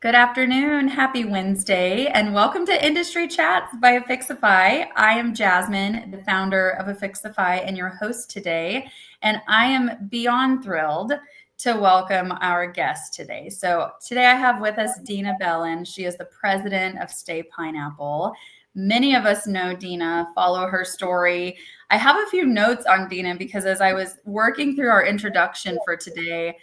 Good afternoon. Happy Wednesday, and welcome to Industry Chats by Affixify. I am Jasmine, the founder of Affixify, and your host today. And I am beyond thrilled to welcome our guest today. So, today I have with us Dina Belon. She is the president of Staypineapple. Many of us know Dina, follow her story. I have a few notes on Dina because as I was working through our introduction for today,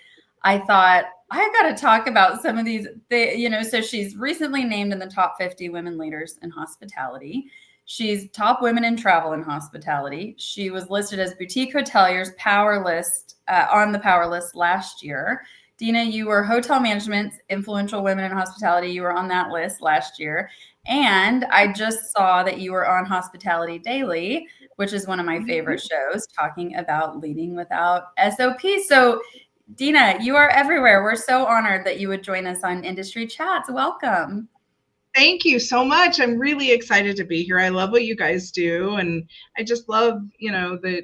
I thought I got to talk about some of these. So she's recently named in the top 50 women leaders in hospitality. She's top women in travel and hospitality. She was listed as boutique hotelier's power list on the power list last year. Dina, you were hotel management's influential women in hospitality. You were on that list last year. And I just saw that you were on Hospitality Daily, which is one of my favorite shows, talking about leading without SOP. So Dina, you are everywhere. We're so honored that you would join us on Industry Chats. Welcome. Thank you so much. I'm really excited to be here. I love what you guys do, and I just love, that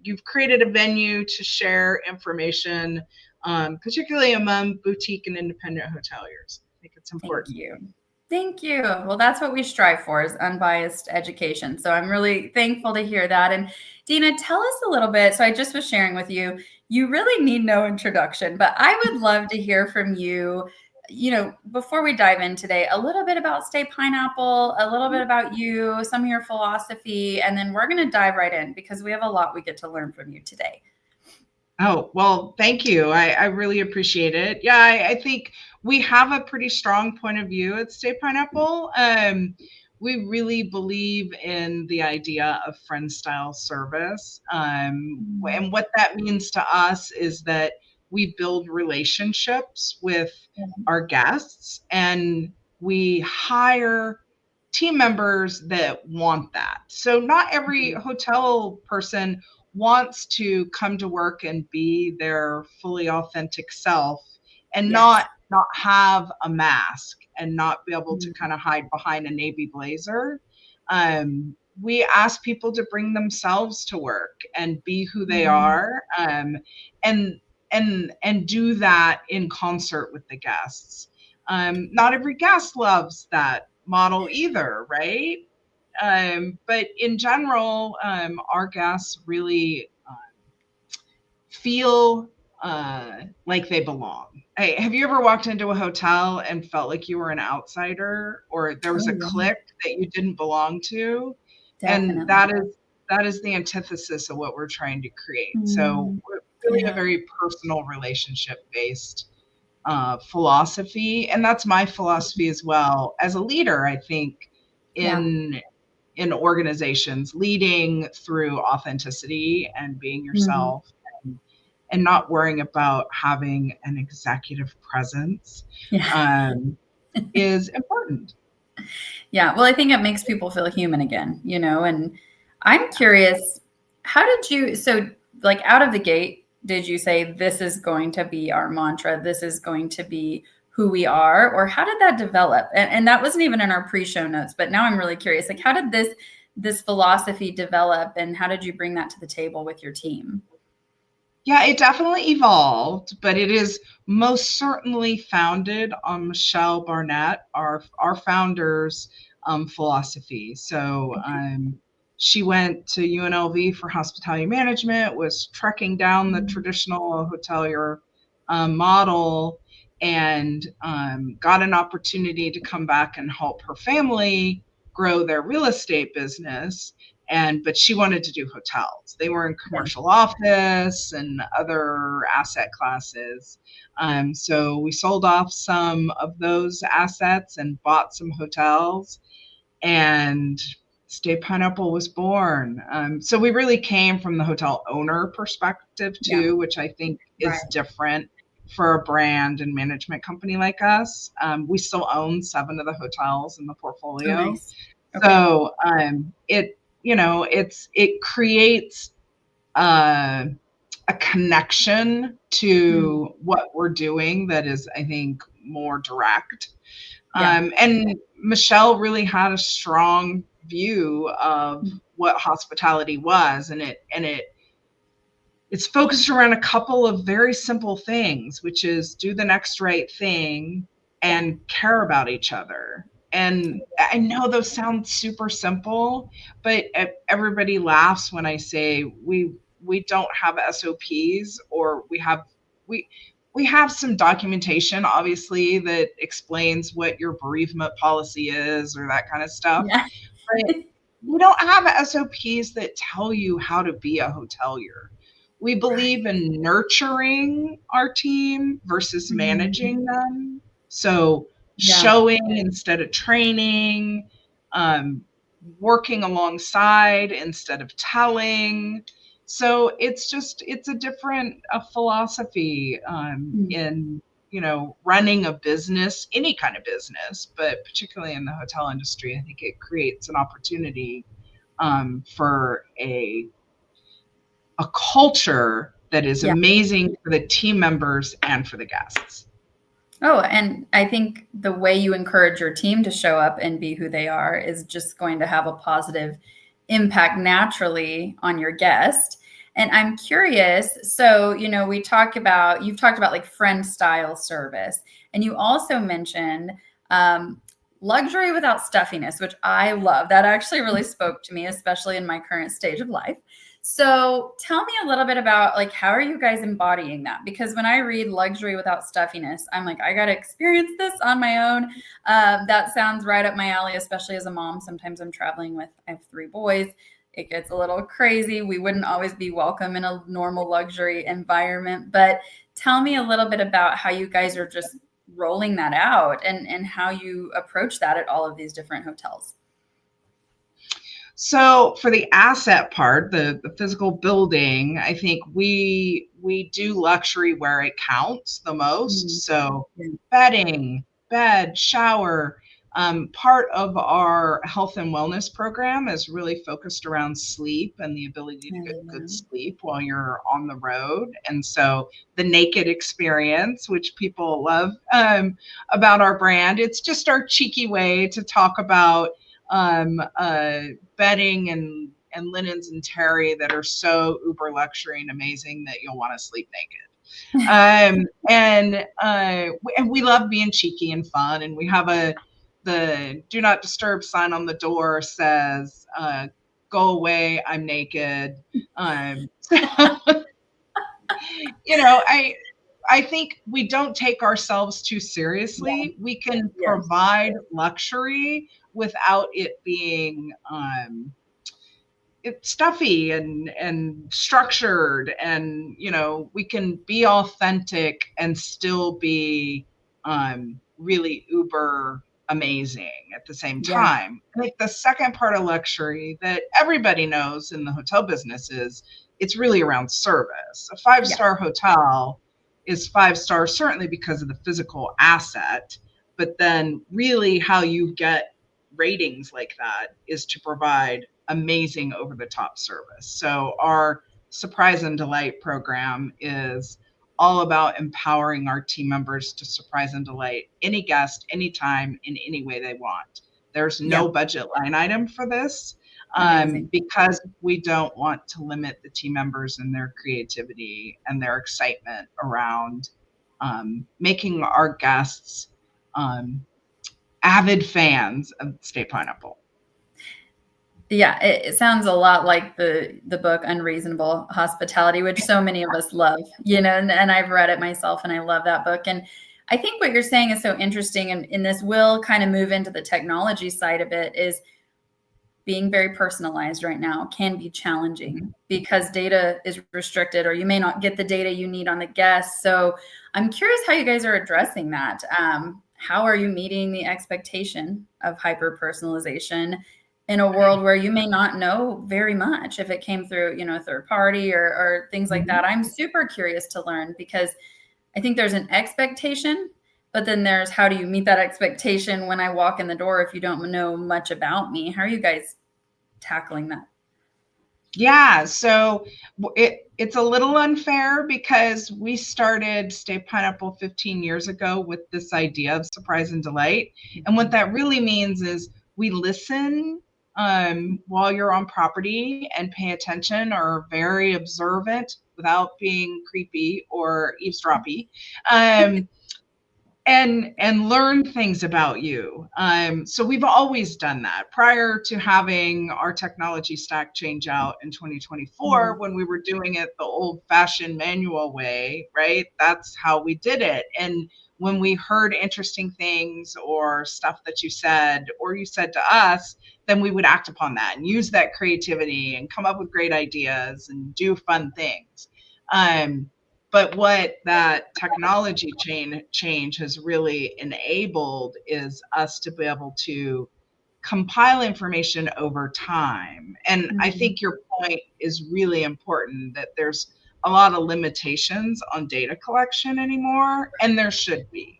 you've created a venue to share information, particularly among boutique and independent hoteliers. I think it's important. Thank you. Thank you. Well, that's what we strive for is unbiased education. So I'm really thankful to hear that. And Dina, tell us a little bit. So I just was sharing with you, you really need no introduction, but I would love to hear from you, before we dive in today, a little bit about Staypineapple, a little bit about you, some of your philosophy, and then we're going to dive right in because we have a lot we get to learn from you today. Oh, well, thank you. I really appreciate it. Yeah, I think we have a pretty strong point of view at Staypineapple. We really believe in the idea of friend style service. And what that means to us is that we build relationships with our guests and we hire team members that want that. So not every hotel person wants to come to work and be their fully authentic self and not have a mask and not be able to kind of hide behind a navy blazer. We ask people to bring themselves to work and be who they are, and do that in concert with the guests. Not every guest loves that model either, right? But in general, our guests really feel like they belong. Hey, have you ever walked into a hotel and felt like you were an outsider or there was a clique that you didn't belong to? Definitely. And that is the antithesis of what we're trying to create. So we're really a very personal relationship based philosophy, and that's my philosophy as well as a leader. I think in organizations, leading through authenticity and being yourself, and not worrying about having an executive presence is important. Yeah, well, I think it makes people feel human again, and I'm curious, how did you, so like out of the gate, did you say this is going to be our mantra, this is going to be who we are, or how did that develop? And that wasn't even in our pre-show notes, but now I'm really curious, like how did this philosophy develop and how did you bring that to the table with your team? Yeah, it definitely evolved, but it is most certainly founded on Michelle Barnett, our founder's philosophy. So she went to UNLV for hospitality management, was trekking down the traditional hotelier model, and got an opportunity to come back and help her family grow their real estate business. But she wanted to do hotels. They were in commercial office and other asset classes. So we sold off some of those assets and bought some hotels, and Staypineapple was born. So we really came from the hotel owner perspective too, which I think is different for a brand and management company like us. We still own 7 of the hotels in the portfolio. Oh, nice. Okay. So it creates a connection to what we're doing that is, I think, more direct. And Michelle really had a strong view of what hospitality was, and it's focused around a couple of very simple things, which is do the next right thing and care about each other. And I know those sound super simple, but everybody laughs when I say we don't have SOPs, or we we have some documentation, obviously, that explains what your bereavement policy is or that kind of stuff. Yeah. But we don't have SOPs that tell you how to be a hotelier. We believe Right. in nurturing our team versus Mhm. managing them. So Yeah. showing instead of training, um, working alongside instead of telling. So it's a different philosophy Mm. in running a business, any kind of business, but particularly in the hotel industry. I think it creates an opportunity for a culture that is Yeah. amazing for the team members and for the guests. Oh, and I think the way you encourage your team to show up and be who they are is just going to have a positive impact naturally on your guest. And I'm curious, so, you've talked about like friend style service, and you also mentioned um, luxury without stuffiness, which I love. That actually really spoke to me, especially in my current stage of life. So tell me a little bit about like how are you guys embodying that? Because when I read luxury without stuffiness, I'm like, I got to experience this on my own. That sounds right up my alley, especially as a mom. Sometimes I'm traveling with, I have 3 boys. It gets a little crazy. We wouldn't always be welcome in a normal luxury environment. But tell me a little bit about how you guys are just rolling that out and how you approach that at all of these different hotels. So for the asset part, the physical building, I think we do luxury where it counts the Mm. most. So bedding, bed, shower. Part of our health and wellness program is really focused around sleep and the ability to get good Yeah. sleep while you're on the road. And so the naked experience, which people love about our brand, it's just our cheeky way to talk about bedding and linens and terry that are so uber luxury and amazing that you'll want to sleep naked. And we love being cheeky and fun. And we have the do not disturb sign on the door says, "Go away, I'm naked." So, you know, I think we don't take ourselves too Yeah. seriously. We can Yes. provide luxury without it being it's stuffy and structured, and we can be authentic and still be really uber amazing at the same Yeah. time. I think the second part of luxury that everybody knows in the hotel business is it's really around service. A five Yeah. star hotel is 5 star certainly because of the physical asset, but then really how you get ratings like that is to provide amazing over the top service. So our surprise and delight program is all about empowering our team members to surprise and delight any guest anytime in any way they want. There's Yeah. no budget line item for this Amazing. because we don't want to limit the team members and their creativity and their excitement around making our guests um, avid fans of Staypineapple. Yeah, it sounds a lot like the book Unreasonable Hospitality, which so many of us love, and I've read it myself and I love that book. And I think what you're saying is so interesting, and this will kind of move into the technology side of it, is being very personalized right now can be challenging because data is restricted, or you may not get the data you need on the guests. So I'm curious how you guys are addressing that. How are you meeting the expectation of hyper personalization in a world where you may not know very much if it came through, a third party or things like that? I'm super curious to learn because I think there's an expectation, but then there's how do you meet that expectation when I walk in the door if you don't know much about me? How are you guys tackling that? Yeah, so it's a little unfair because we started Staypineapple 15 years ago with this idea of surprise and delight. And what that really means is we listen while you're on property and pay attention, or very observant without being creepy or eavesdroppy. Um, and learn things about you. So we've always done that prior to having our technology stack change out in 2024 when we were doing it the old-fashioned manual way, right? That's how we did it. And when we heard interesting things or stuff that you said or you said to us, then we would act upon that and use that creativity and come up with great ideas and do fun things. But what that technology change has really enabled is us to be able to compile information over time. And I think your point is really important, that there's a lot of limitations on data collection anymore, and there should be.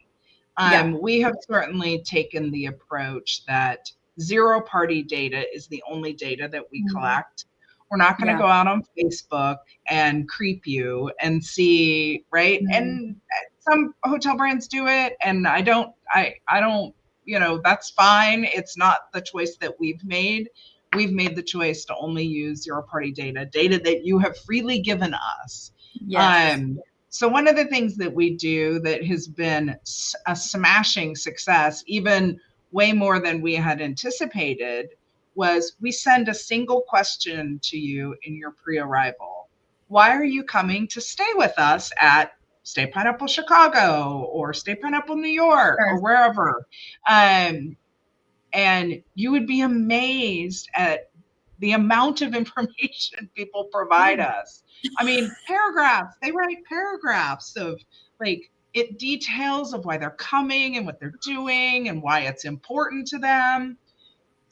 We have certainly taken the approach that zero party data is the only data that we collect. We're not going to go out on Facebook and creep you and see, right? And some hotel brands do it, and I don't, that's fine. It's not the choice that we've made. We've made the choice to only use zero party data that you have freely given us. Yes. So one of the things that we do that has been a smashing success, even way more than we had anticipated, was we send a single question to you in your pre-arrival. Why are you coming to stay with us at Staypineapple Chicago or Staypineapple New York or wherever? And you would be amazed at the amount of information people provide us. I mean, paragraphs, they write paragraphs of like, it details of why they're coming and what they're doing and why it's important to them.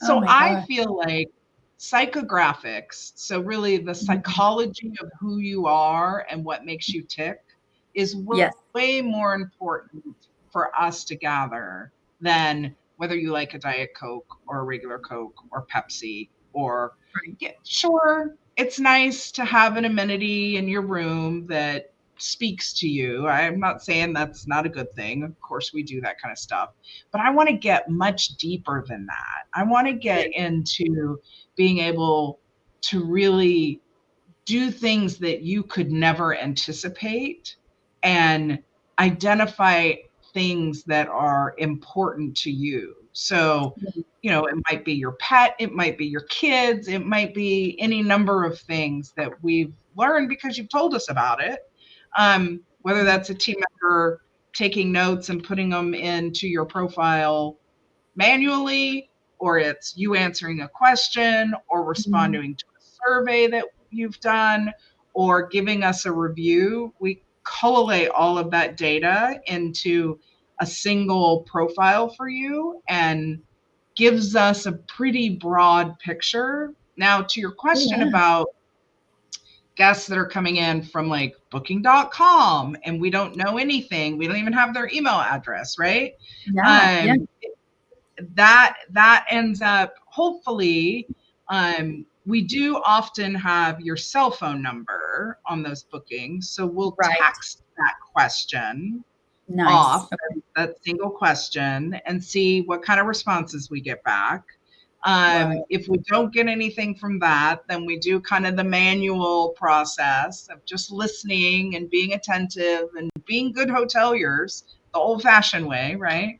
So I feel like psychographics, so really the psychology of who you are and what makes you tick, is way more important for us to gather than whether you like a Diet Coke or a regular Coke or Pepsi or, sure, it's nice to have an amenity in your room that speaks to you. I'm not saying that's not a good thing. Of course, we do that kind of stuff. But I want to get much deeper than that. I want to get into being able to really do things that you could never anticipate and identify things that are important to you. So, it might be your pet, it might be your kids, it might be any number of things that we've learned because you've told us about it. Whether that's a team member taking notes and putting them into your profile manually, or it's you answering a question or responding to a survey that you've done or giving us a review. We collate all of that data into a single profile for you and gives us a pretty broad picture. Now, to your question about guests that are coming in from like booking.com and we don't know anything, we don't even have their email address, right? That ends up, hopefully, we do often have your cell phone number on those bookings, so we'll text that question off, that single question, and see what kind of responses we get back. If we don't get anything from that, then we do kind of the manual process of just listening and being attentive and being good hoteliers, the old-fashioned way, right?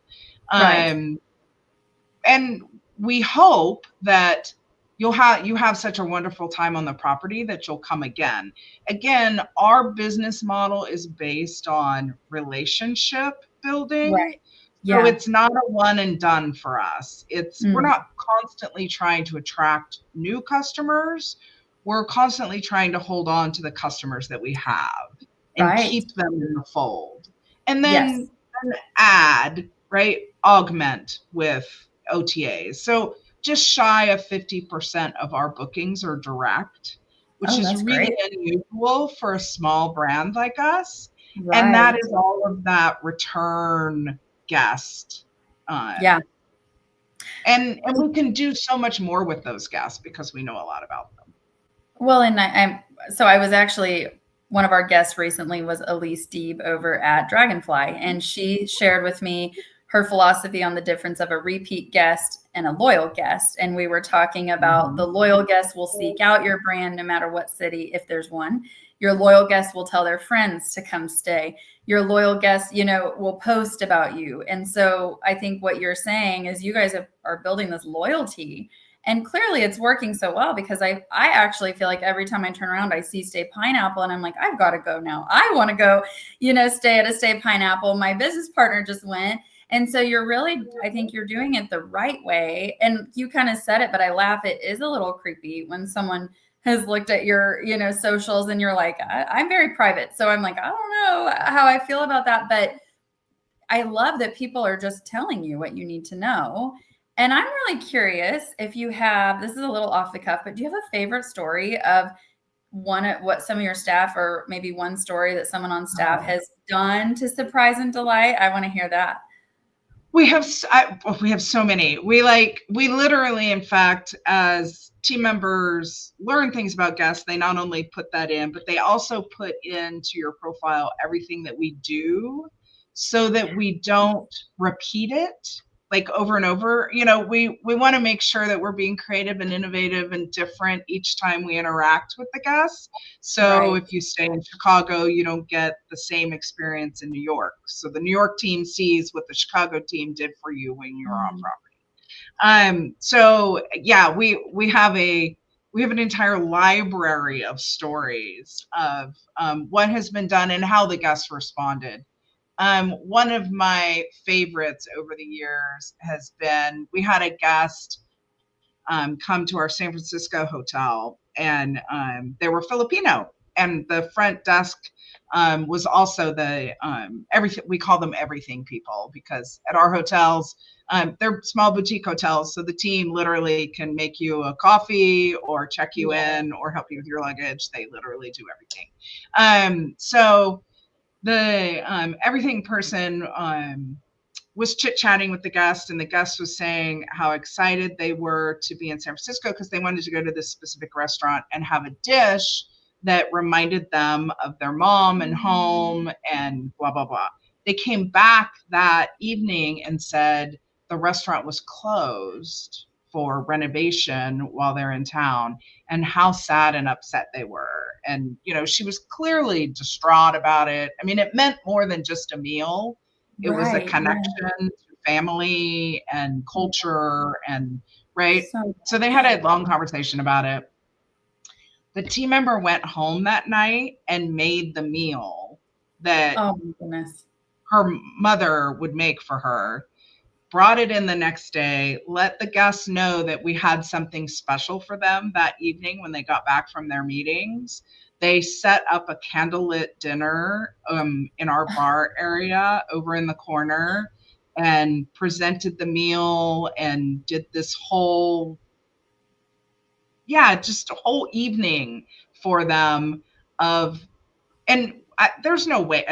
And we hope that you have such a wonderful time on the property that you'll come again. Again, our business model is based on relationship building. So it's not a one and done for us. We're not constantly trying to attract new customers. We're constantly trying to hold on to the customers that we have and keep them in the fold. And then add, augment with OTAs. So just shy of 50% of our bookings are direct, which is really unusual for a small brand like us. And that is all of that return guest. And we can do so much more with those guests because we know a lot about them. Well, and I was actually, one of our guests recently was Elise Deeb over at Dragonfly, and she shared with me her philosophy on the difference of a repeat guest and a loyal guest. And we were talking about the loyal guest will seek out your brand no matter what city, if there's one. Your loyal guests will tell their friends to come stay. Your loyal guests, will post about you. And so I think what you're saying is you guys are building this loyalty. And clearly it's working so well, because I actually feel like every time I turn around, I see Staypineapple and I'm like, I've got to go now. I want to go, stay at a Staypineapple. My business partner just went. And so I think you're doing it the right way. And you kind of said it, but I laugh. It is a little creepy when someone has looked at your, socials and you're like, I'm very private. So I'm like, I don't know how I feel about that. But I love that people are just telling you what you need to know. And I'm really curious if you have, this is a little off the cuff, but do you have a favorite story of what some of your staff, or maybe one story that someone on staff has done to surprise and delight? I want to hear that. We have so many. We literally, in fact, as team members learn things about guests, they not only put that in, but they also put into your profile everything that we do, so that we don't repeat it like over and over. We want to make sure that we're being creative and innovative and different each time we interact with the guests. So Right. if you stay in Chicago, you don't get the same experience in New York. So the New York team sees what the Chicago team did for you when you're on property. So yeah, we have an entire library of stories of what has been done and how the guests responded. One of my favorites over the years has been, we had a guest come to our San Francisco hotel, and they were Filipino, and the front desk was also the everything. We call them everything people, because at our hotels, they're small boutique hotels, so the team literally can make you a coffee or check you in or help you with your luggage. They literally do everything. So the everything person was chit-chatting with the guest, and the guest was saying how excited they were to be in San Francisco because they wanted to go to this specific restaurant and have a dish that reminded them of their mom and home and blah, blah, blah. They came back that evening and said the restaurant was closed for renovation while they're in town, and how sad and upset they were. And, she was clearly distraught about it. I mean, it meant more than just a meal. It was a Right. connection to family and culture, and right. So, So they had a long conversation about it. The team member went home that night and made the meal that oh my goodness. her mother would make for her, brought it in the next day, let the guests know that we had something special for them that evening when they got back from their meetings. They set up a candlelit dinner in our bar area over in the corner, and presented the meal and did this whole, just a whole evening for them of, and there's no way,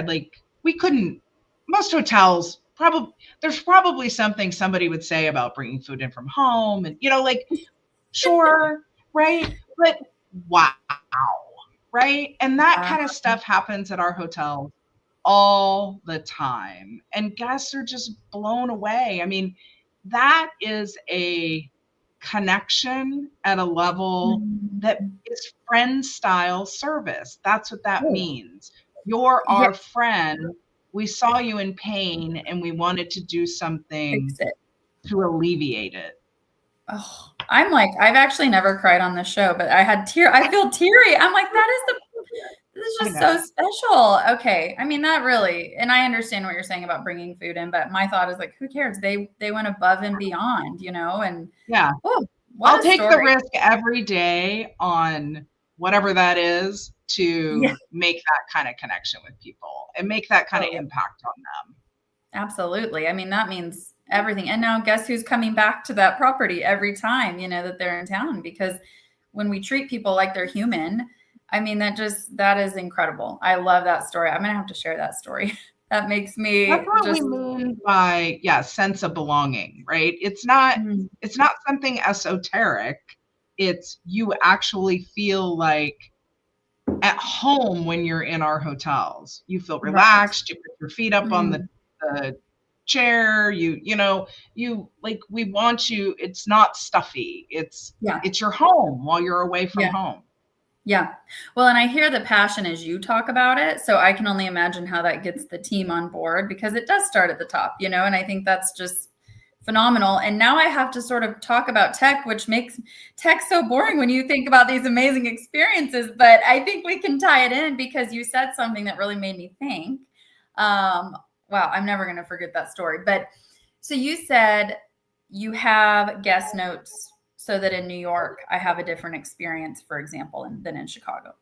we couldn't, most hotels probably, there's probably something somebody would say about bringing food in from home, and sure, right, but wow, right, and that kind of stuff happens at our hotels all the time, and guests are just blown away. I mean, that is a connection at a level that is friend style service. That's what that means. You're Yeah, our friend. We saw you in pain and we wanted to do something fix it. to alleviate it. Oh, I'm like, I've actually never cried on this show, but I feel teary. I'm like, this is just so special. Okay. I mean, that really, and I understand what you're saying about bringing food in, but my thought is like, who cares? They went above and beyond, and Yeah. oh, I'll what a take the story. risk every day on whatever that is to make that kind of connection with people and make that kind of impact on them. Absolutely. I mean, that means everything. And now guess who's coming back to that property every time, that they're in town, because when we treat people like they're human, I mean, that is incredible. I love that story. I'm going to have to share that story. That makes That's me what we just mean by, sense of belonging, right? It's not something esoteric. It's, you actually feel like at home when you're in our hotels. You feel right. relaxed, you put your feet up on the chair, we want you, it's not stuffy. It's Yeah. your home while you're away from home. Yeah. Well, and I hear the passion as you talk about it. So I can only imagine how that gets the team on board because it does start at the top, and I think that's just phenomenal. And now I have to sort of talk about tech, which makes tech so boring when you think about these amazing experiences. But I think we can tie it in because you said something that really made me think. Um, wow, I'm never going to forget that story. But so you said you have guest notes so that in New York, I have a different experience, for example, than in Chicago.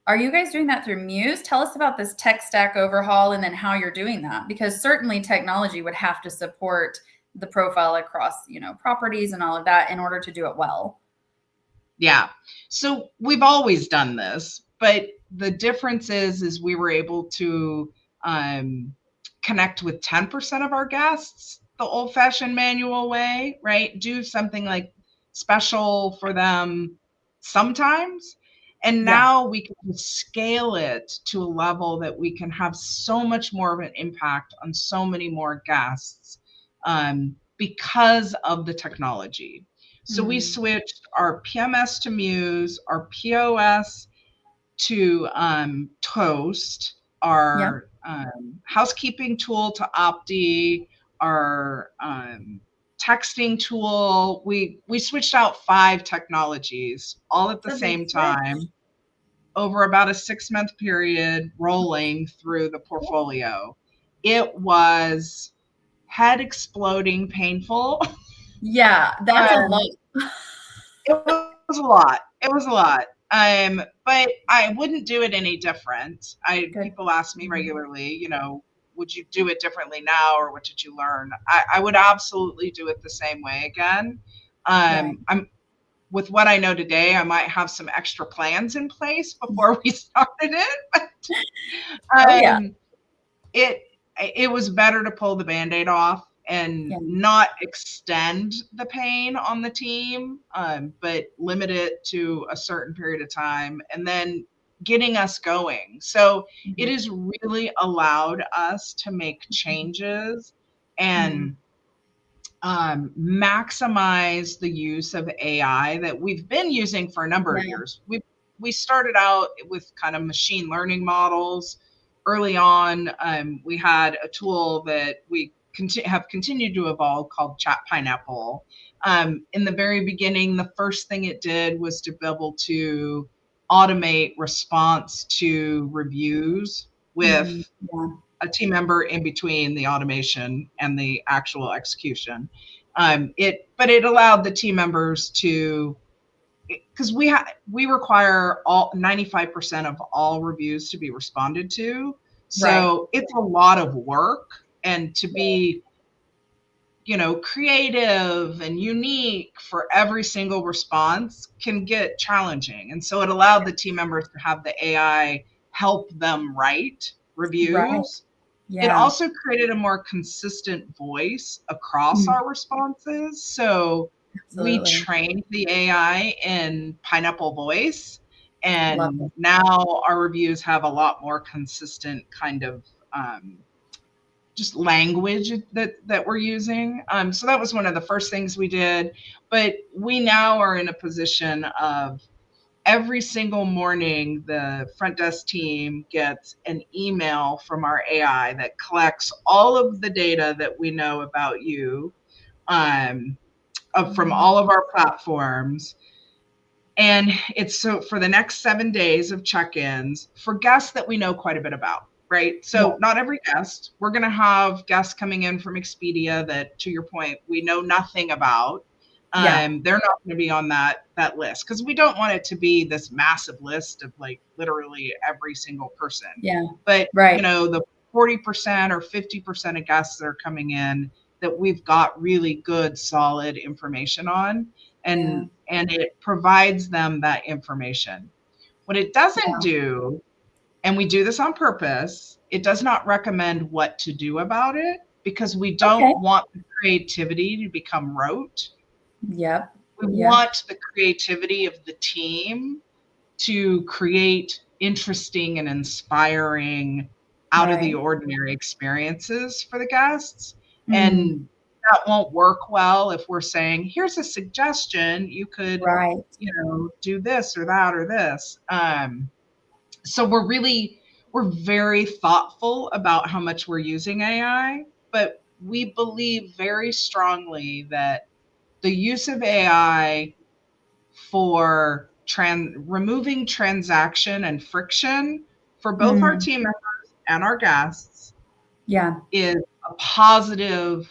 Are you guys doing that through Muse? Tell us about this tech stack overhaul and then how you're doing that, because certainly technology would have to support the profile across, properties and all of that in order to do it well. Yeah. So we've always done this, but the difference is we were able to connect with 10% of our guests the old-fashioned manual way, right? Do something like special for them sometimes. And Yeah. now we can scale it to a level that we can have so much more of an impact on so many more guests because of the technology. So we switched our PMS to Muse, our POS to Toast, Yeah. our housekeeping tool to Opti, our texting tool. We switched out 5 technologies all at the It's a big same switch. time over about a 6-month period, rolling through the portfolio. It was head exploding painful. Yeah, that's a lot. It was a lot. It was a lot. But I wouldn't do it any different. Good. People ask me Mhm. regularly, would you do it differently now, or what did you learn? I would absolutely do it the same way again. Right. I'm with what I know today, I might have some extra plans in place before we started it. But Oh, yeah. it it was better to pull the band-aid off and Yeah. not extend the pain on the team, but limit it to a certain period of time and then getting us going. So it Mhm. has really allowed us to make changes Mhm. and maximize the use of AI that we've been using for a number of Yeah. years. We started out with kind of machine learning models early on. We had a tool that we have continued to evolve called Pineapple. In the very beginning, the first thing it did was to be able to automate response to reviews with Mhm. Yeah. a team member in between the automation and the actual execution. But it allowed the team members to, because we require all 95% of all reviews to be responded to. Right. So it's a lot of work, and to be creative and unique for every single response can get challenging. And so it allowed the team members to have the AI help them write Right. reviews. It Yeah. also created a more consistent voice across Mhm. our responses. So we Absolutely. trained the AI in Pineapple voice, Love and it. now our reviews have a lot more consistent kind of just language that we're using. So that was one of the first things we did. But we now are in a position of every single morning, the front desk team gets an email from our AI that collects all of the data that we know about you um, from Mhm. all of our platforms. And it's so for the next 7 days of check ins for guests that we know quite a bit about, right? Yeah. So, not every guest. We're going to have guests coming in from Expedia that, to your point, we know nothing about. Yeah. They're not going to be on that list because we don't want it to be this massive list of like literally every single person. Yeah. But, Right. the 40% or 50% of guests that are coming in that we've got really good, solid information on, Yeah. and it provides them that information. What it doesn't Yeah. do, and we do this on purpose, it does not recommend what to do about it because we Okay. don't want the creativity to become rote. Yep. We Yeah. want the creativity of the team to create interesting and inspiring, out of the Right. ordinary experiences for the guests. Mm. And that won't work well if we're saying, here's a suggestion, you could, Right. do this or that or this. So we're very thoughtful about how much we're using AI, but we believe very strongly that the use of AI for removing transaction and friction for both our Mm, team members and our guests yeah. is a positive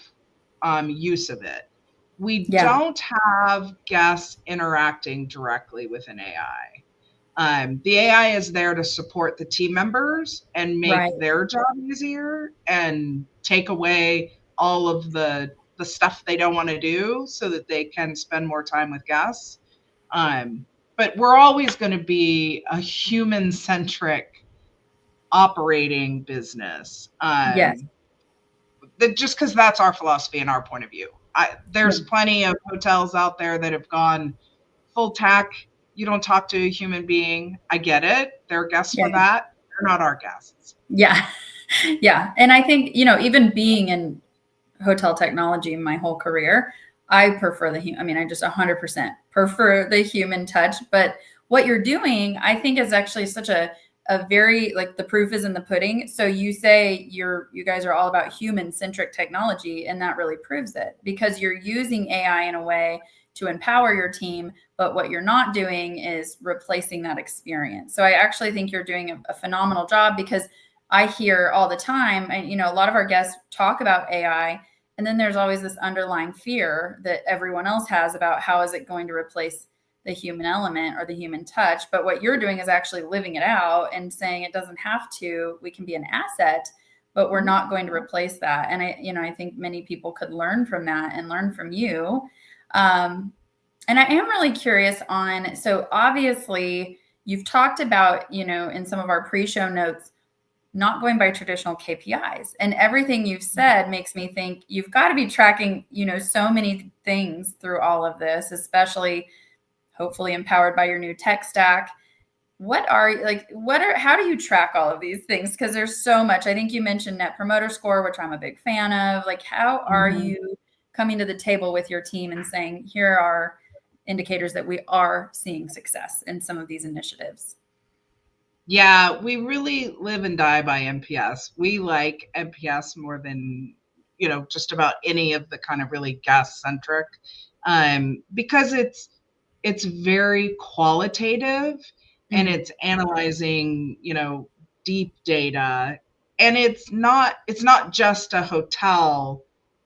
use of it. We Yeah. don't have guests interacting directly with an AI. The AI is there to support the team members and Right. make their job easier and take away all of the stuff they don't want to do so that they can spend more time with guests. Um, but we're always going to be a human-centric operating business. Yes. Just because that's our philosophy and our point of view. Yeah. There's plenty of hotels out there that have gone full tech. You don't talk to a human being. I get it. They're guests Yeah. for that. They're not our guests. Yeah. Yeah. And I think, even being in hotel technology my whole career, I prefer I mean, I just 100% prefer the human touch. But what you're doing, I think, is actually such a very, like, the proof is in the pudding. So you say you guys are all about human centric technology, and that really proves it, because you're using AI in a way to empower your team. But what you're not doing is replacing that experience. So I actually think you're doing a phenomenal job, because I hear all the time, and a lot of our guests talk about AI, and then there's always this underlying fear that everyone else has about how is it going to replace the human element or the human touch. But what you're doing is actually living it out and saying it doesn't have to. We can be an asset, but we're not going to replace that. And I think many people could learn from that and learn from you. And I am really curious on, so obviously you've talked about, in some of our pre-show notes, not going by traditional KPIs. And everything you've said makes me think you've got to be tracking, so many things through all of this, especially hopefully empowered by your new tech stack. How do you track all of these things? Because there's so much. I think you mentioned Net Promoter Score, which I'm a big fan of. Like, how are Mhm. you coming to the table with your team and saying, here are indicators that we are seeing success in some of these initiatives? Yeah, we really live and die by NPS. We like NPS more than, just about any of the kind of really guest centric, because it's very qualitative and Mm-hmm. it's analyzing, deep data. And it's not just a hotel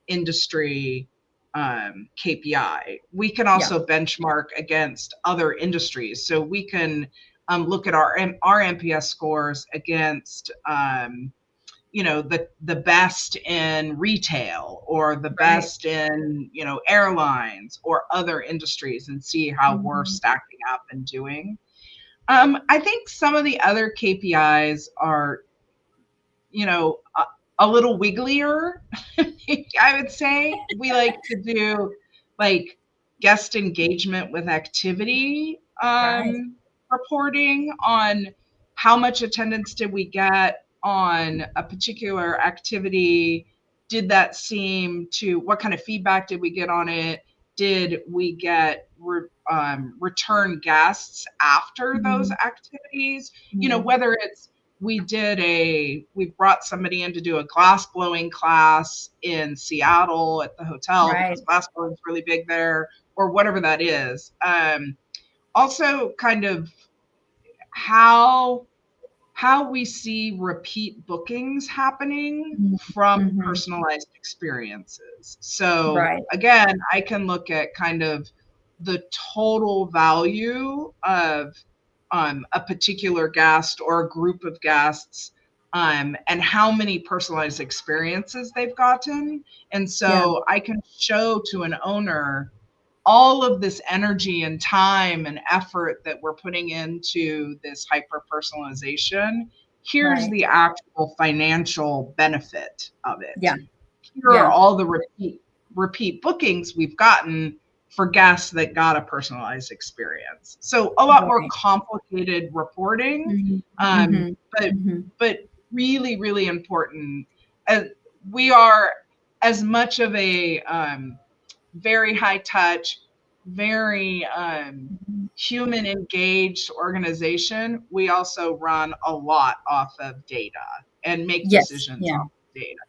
industry KPI. We can Yeah. also benchmark against other industries. So we can look at our NPS scores against the best in retail or the Right. best in airlines or other industries and see how we're Mm-hmm. stacking up and doing. I think some of the other KPIs are a little wigglier. I would say we like to do like guest engagement with activity Right. reporting on how much attendance did we get on a particular activity. Did that seem to, what kind of feedback did we get on it? Did we get return guests after those Mm-hmm. activities? Mm-hmm. Whether it's we brought somebody in to do a glass blowing class in Seattle at the hotel Right. because glass blowing is really big there, or whatever that is. Also, kind of how we see repeat bookings happening from Mm-hmm. personalized experiences. So Right. again, I can look at kind of the total value of a particular guest or a group of guests, and how many personalized experiences they've gotten. And Yeah. so I can show to an owner all of this energy and time and effort that we're putting into this hyper personalization. Here's Right. the actual financial benefit of it. Yeah. Here are Yeah. all the repeat bookings we've gotten for guests that got a personalized experience. So a lot more Right. complicated reporting, Mhm. but Mhm. but really really important. Uh, we are as much of a very high touch, very human engaged organization, we also run a lot off of data and make Yes. decisions Yeah. off of data.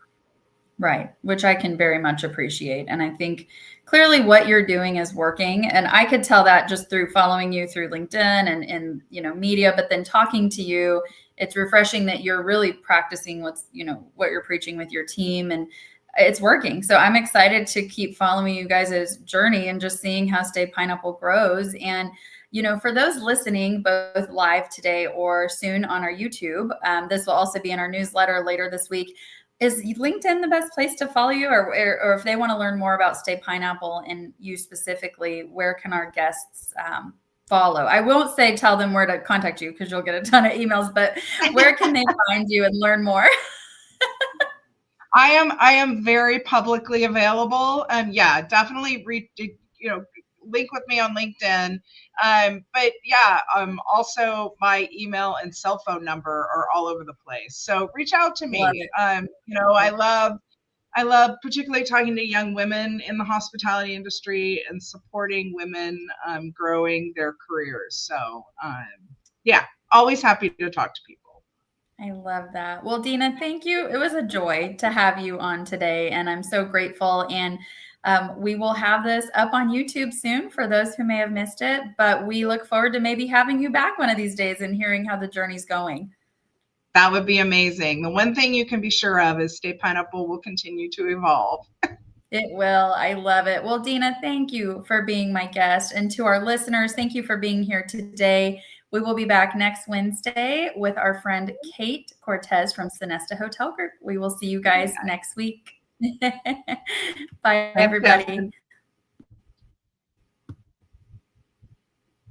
Right, which I can very much appreciate. And I think clearly what you're doing is working. And I could tell that just through following you through LinkedIn and media, but then talking to you, it's refreshing that you're really practicing what you're preaching with your team, and it's working. So I'm excited to keep following you guys' journey and just seeing how Staypineapple grows. And for those listening, both live today or soon on our YouTube, this will also be in our newsletter later this week. Is LinkedIn the best place to follow you, or if they want to learn more about Staypineapple and you specifically, where can our guests follow? I won't say tell them where to contact you because you'll get a ton of emails, but where can they find you and learn more? I am very publicly available. Yeah, definitely link with me on LinkedIn. But yeah, also my email and cell phone number are all over the place. So reach out to Love me. it. I love particularly talking to young women in the hospitality industry and supporting women growing their careers. So yeah, always happy to talk to people. I love that. Well, Dina, thank you. It was a joy to have you on today, and I'm so grateful. And we will have this up on YouTube soon for those who may have missed it, but we look forward to maybe having you back one of these days and hearing how the journey's going. That would be amazing. The one thing you can be sure of is Staypineapple will continue to evolve. It will. I love it. Well, Dina, thank you for being my guest. And to our listeners, thank you for being here today. We will be back next Wednesday with our friend Kate Cortez from Sonesta Hotel Group. We will see you guys next week. Bye, Thanks, everybody. Jasmine.